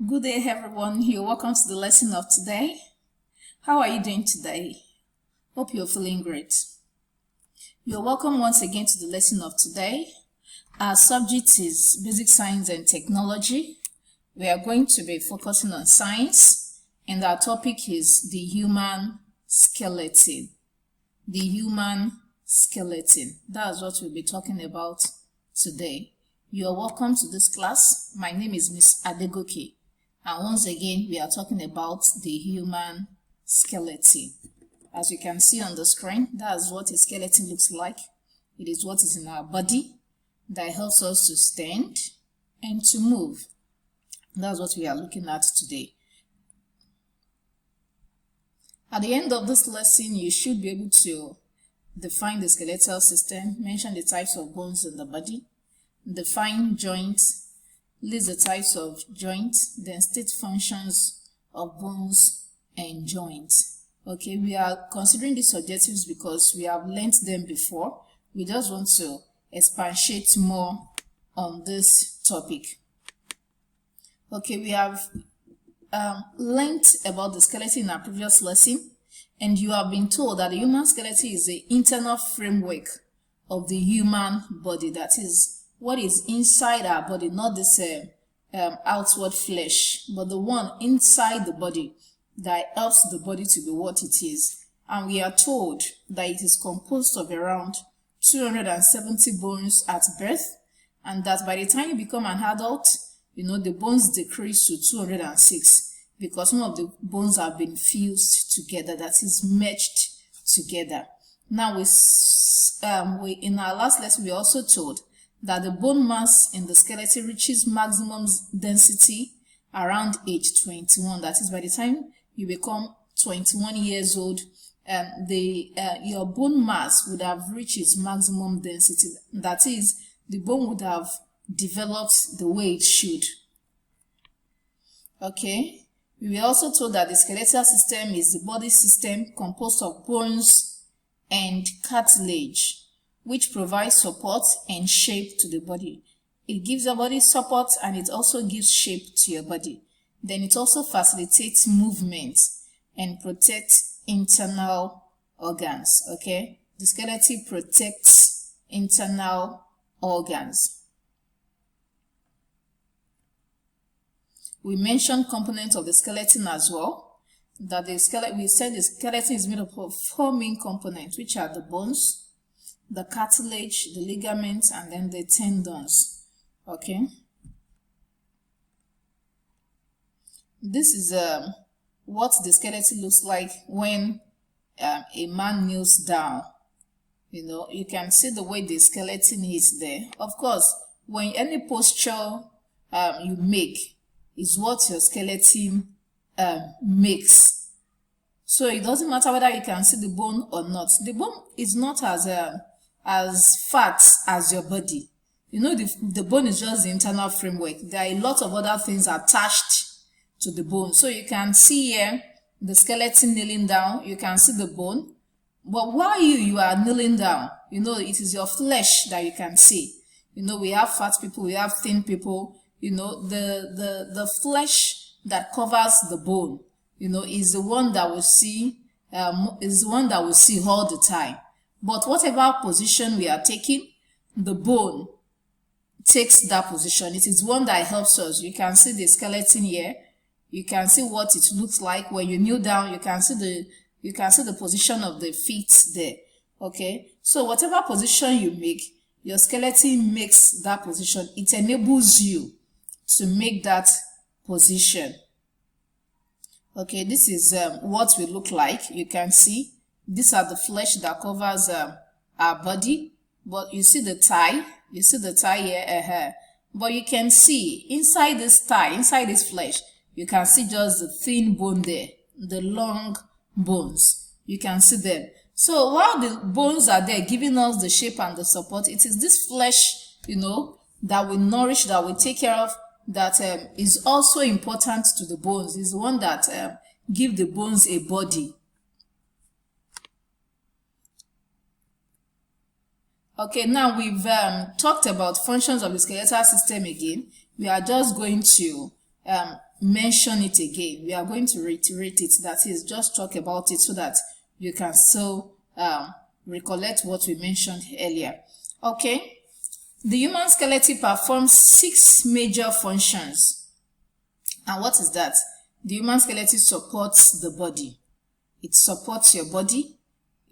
Good day, everyone. You're welcome to the lesson of today. How are you doing today? Hope you're feeling great. You're welcome once again to the lesson of today. Our subject is basic science and technology. We are going to be focusing on science, and our topic is the human skeleton. The human skeleton. That's what we'll be talking about today. You're welcome to this class. My name is Miss Adegoke. And once again, we are talking about the human skeleton. As you can see on the screen, that's what a skeleton looks like. It is what is in our body that helps us to stand and to move. That's what we are looking at today. At the end of this lesson, you should be able to define the skeletal system, mention the types of bones in the body, define joints, list the types of joints, then state functions of bones and joints. Okay, we are considering these objectives because we have learnt them before. We just want to expatiate more on this topic. Okay, we have learnt about the skeleton in our previous lesson, and you have been told that the human skeleton is the internal framework of the human body. That is what is inside our body, not this outward flesh, but the one inside the body that helps the body to be what it is. And we are told that it is composed of around 270 bones at birth, and that by the time you become an adult, the bones decrease to 206 because some of the bones have been fused together, that is merged together. Now, in our last lesson, we also told that the bone mass in the skeleton reaches maximum density around age 21. That is, by the time you become 21 years old, your bone mass would have reached its maximum density. That is, the bone would have developed the way it should. Okay, we were also told that the skeletal system is the body system composed of bones and cartilage, which provides support and shape to the body. It gives your body support and it also gives shape to your body. Then it also facilitates movement and protects internal organs. Okay, the skeleton protects internal organs. We mentioned components of the skeleton as well. That we said the skeleton is made up of 4 main components, which are the bones, the cartilage, the ligaments, and then the tendons. Okay, this is what the skeleton looks like when a man kneels down. You can see the way the skeleton is there. Of course, when any posture you make is what your skeleton makes. So it doesn't matter whether you can see the bone or not. The bone is not as fat as your body. The bone is just the internal framework. There are a lot of other things attached to the bone. So you can see here the skeleton kneeling down. You can see the bone. But while you are kneeling down, it is your flesh that you can see. We have fat people, we have thin people. The flesh that covers the bone, is the one that we see, all the time. But whatever position we are taking, the bone takes that position. It is one that helps us. You can see the skeleton here. You can see what it looks like when you kneel down. You can see the position of the feet there. Okay, so whatever position you make, your skeleton makes that position. It enables you to make that position. Okay, this is what we look like. You can see these are the flesh that covers our body, but you see the thigh. You see the thigh here. But you can see inside this thigh, inside this flesh, you can see just the thin bone there, the long bones. You can see them. So while the bones are there giving us the shape and the support, it is this flesh, that we nourish, that we take care of, that is also important to the bones. Is the one that give the bones a body. Okay, now we've talked about functions of the skeletal system again. We are just going to mention it again. We are going to reiterate it. That is, just talk about it so that you can still recollect what we mentioned earlier. Okay. The human skeleton performs 6 major functions. And what is that? The human skeleton supports the body. It supports your body.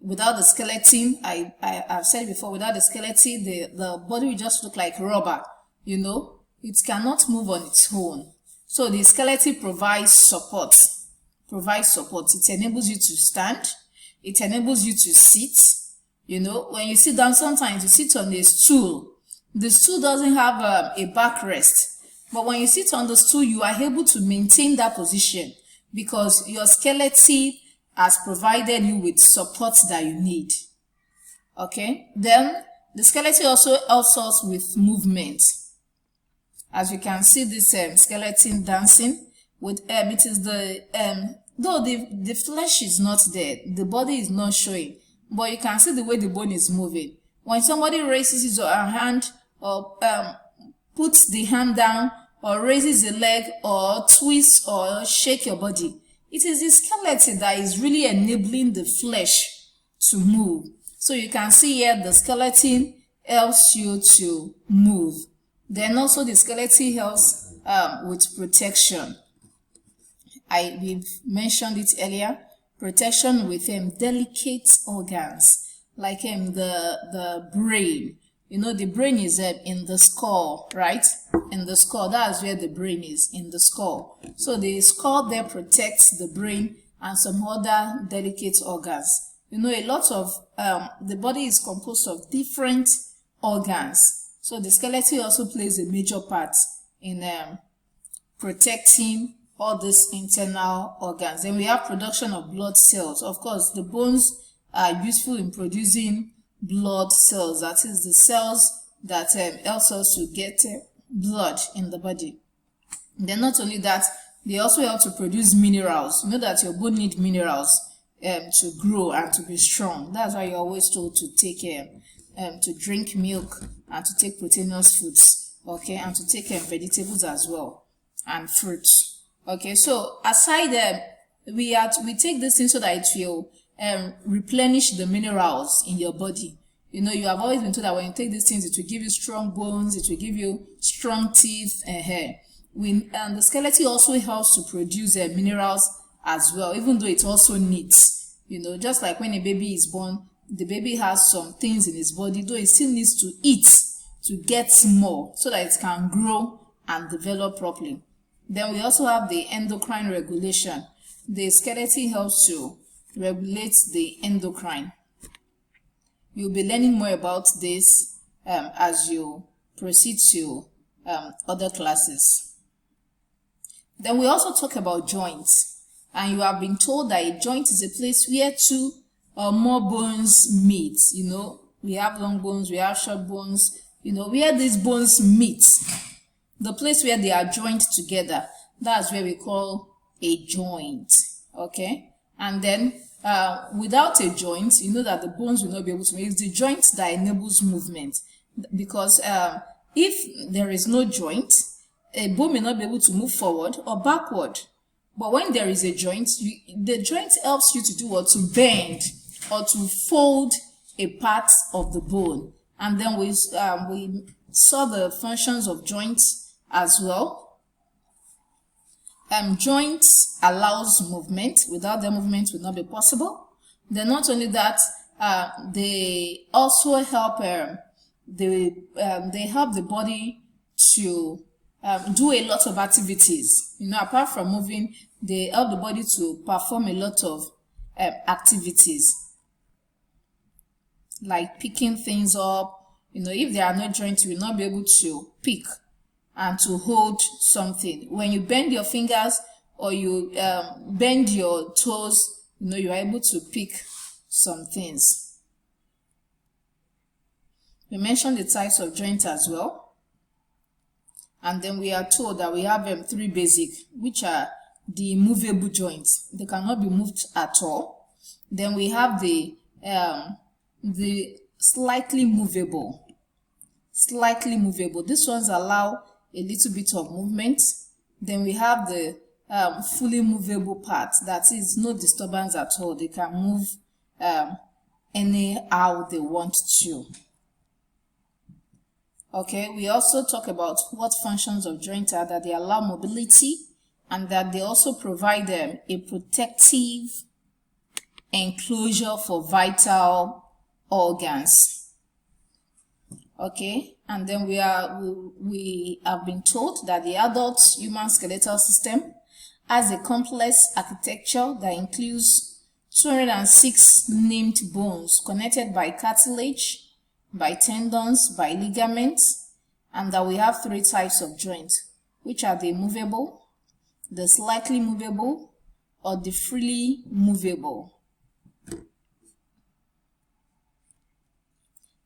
Without the skeleton, I've said before, without the skeleton, the body will just look like rubber. You know, it cannot move on its own. So the skeleton provides support. It enables you to stand. It enables you to sit. You know, when you sit down, sometimes you sit on a stool. The stool doesn't have a backrest. But when you sit on the stool, you are able to maintain that position because your skeleton has provided you with support that you need. Okay? Then, the skeleton also helps us with movement. As you can see this skeleton dancing, with it is though the flesh is not there, the body is not showing, but you can see the way the bone is moving. When somebody raises his hand or puts the hand down or raises the leg or twists or shake your body, it is the skeleton that is really enabling the flesh to move. So you can see here the skeleton helps you to move. Then also the skeleton helps with protection. We've mentioned it earlier. Protection with delicate organs like the brain. You know, the brain is in the skull, right? In the skull, that's where the brain is, in the skull. So the skull there protects the brain and some other delicate organs. You know, a lot of the body is composed of different organs. So the skeleton also plays a major part in protecting all these internal organs. Then we have production of blood cells. Of course, the bones are useful in producing blood cells. That is the cells that helps us to get blood in the body. Then not only that, they also help to produce minerals. You know that your bone needs minerals to grow and to be strong. That's why you're always told to take to drink milk and to take proteinous foods, okay, and to take vegetables as well and fruits. Okay, so aside we take this thing so that it will replenish the minerals in your body. You know, you have always been told that when you take these things, it will give you strong bones, it will give you strong teeth and hair. And the skeleton also helps to produce minerals as well, even though it also needs, you know, just like when a baby is born, the baby has some things in his body, though it still needs to eat to get more so that it can grow and develop properly. Then we also have the endocrine regulation. The skeleton helps to regulate the endocrine. You'll be learning more about this as you proceed to other classes. Then we also talk about joints. And you have been told that a joint is a place where 2 or more bones meet. You know, we have long bones, we have short bones. You know, where these bones meet, the place where they are joined together, that's where we call a joint. Okay? And then without a joint, you know that the bones will not be able to move. It's the joint that enables movement. Because if there is no joint, a bone may not be able to move forward or backward. But when there is a joint, the joint helps you to do what? To bend or to fold a part of the bone. And then we saw the functions of joints as well. Joints allows movement. Without them, movement would not be possible. Then not only that, they also help they help the body to do a lot of activities. You know, apart from moving, they help the body to perform a lot of activities, like picking things up. You know, if there are no joints, you will not be able to pick and to hold something. When you bend your fingers or you bend your toes, you know, you are able to pick some things. We mentioned the types of joints as well. And then we are told that we have 3 basic, which are the movable joints. They cannot be moved at all. Then we have the slightly movable. These ones allow a little bit of movement. Then we have the fully movable part, that is no disturbance at all. They can move anyhow they want to. Okay, we also talk about what functions of joint are, that they allow mobility and that they also provide them a protective enclosure for vital organs. Okay, and then we have been told that the adult human skeletal system has a complex architecture that includes 206 named bones connected by cartilage, by tendons, by ligaments, and that we have 3 types of joints, which are the movable, the slightly movable, or the freely movable.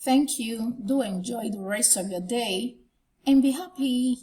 Thank you. Do enjoy the rest of your day and be happy.